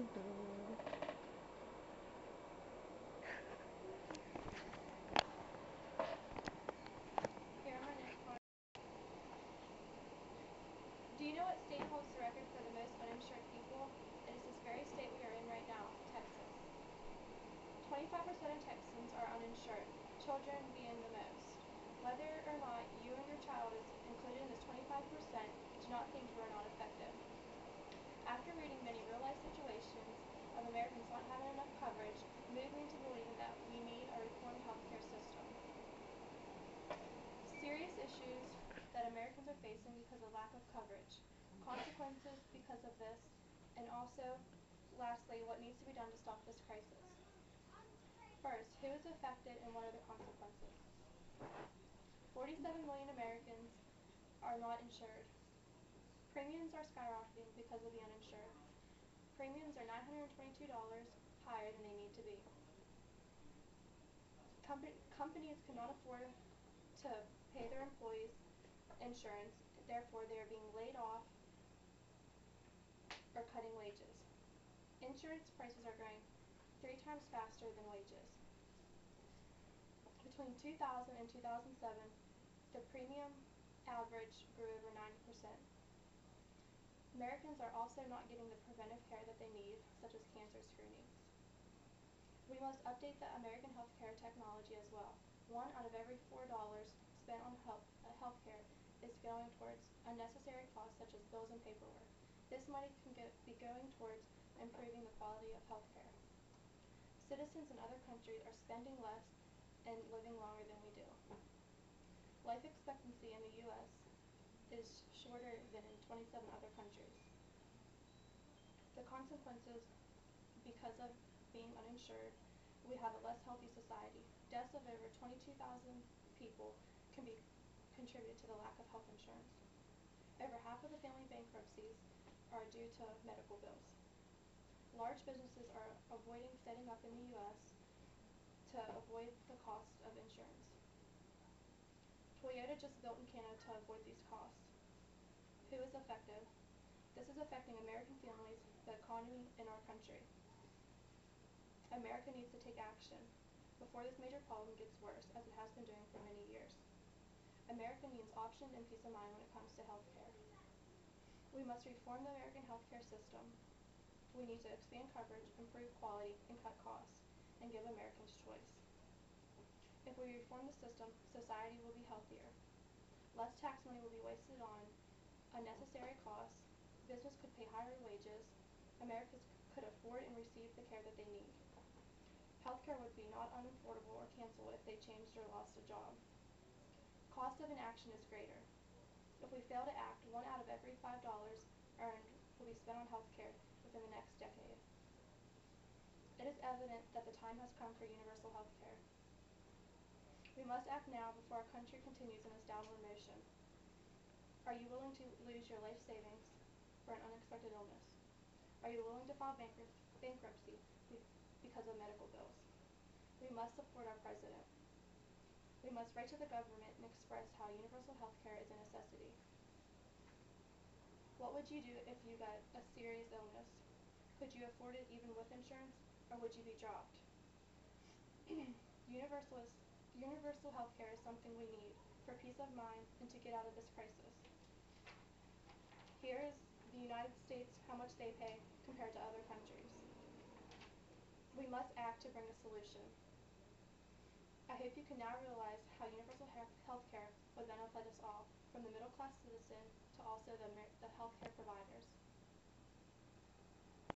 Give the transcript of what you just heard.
Here are my next one. Do you know what state holds the record for the most uninsured people? It is this very state we are in right now, Texas. 25% of Texans are uninsured, children being the most. Whether or not you and your child is included in this 25%, do not think you are not affected. After reading many real-life situations of Americans not having enough coverage, moved me to believing that we need a reformed healthcare system. Serious issues that Americans are facing because of lack of coverage, consequences because of this, and also, lastly, what needs to be done to stop this crisis. First, who is affected and what are the consequences? 47 million Americans are not insured. Premiums are skyrocketing because of the uninsured. Premiums are $922 higher than they need to be. Companies cannot afford to pay their employees insurance, therefore they are being laid off or cutting wages. Insurance prices are growing 3 times faster than wages. Between 2000 and 2007, the premium average grew over 90%. Americans are also not getting the preventive care that they need, such as cancer screenings. We must update the American healthcare technology as well. 1 out of every $4 spent on healthcare is going towards unnecessary costs such as bills and paperwork. This money can be going towards improving the quality of healthcare. Citizens in other countries are spending less and living longer than we do. Life expectancy in the U.S. is shorter than in 27 other countries. The consequences because of being uninsured, we have a less healthy society. Deaths of over 22,000 people can be contributed to the lack of health insurance. Over half of the family bankruptcies are due to medical bills. Large businesses are avoiding setting up in the U.S. to avoid the cost of insurance. Toyota just built in Canada to avoid these costs. Who is affected? This is affecting American families, the economy, and our country. America needs to take action before this major problem gets worse, as it has been doing for many years. America needs options and peace of mind when it comes to health care. We must reform the American healthcare system. We need to expand coverage, improve quality, and cut costs, and give Americans choice. If we reform the system, society will be healthier. Less tax money will be wasted on unnecessary costs. Business could pay higher wages. Americans could afford and receive the care that they need. Healthcare would be not unaffordable or canceled if they changed or lost a job. Cost of inaction is greater. If we fail to act, 1 out of every $5 earned will be spent on healthcare within the next decade. It is evident that the time has come for universal healthcare. We must act now before our country continues in this downward motion. Are you willing to lose your life savings for an unexpected illness? Are you willing to file bankruptcy because of medical bills? We must support our president. We must write to the government and express how universal health care is a necessity. What would you do if you got a serious illness? Could you afford it even with insurance, or would you be dropped? Universal health care is something we need for peace of mind and to get out of this crisis. Here is the United States, how much they pay compared to other countries. We must act to bring a solution. I hope you can now realize how universal health care would benefit us all, from the middle-class citizen to also the healthcare providers.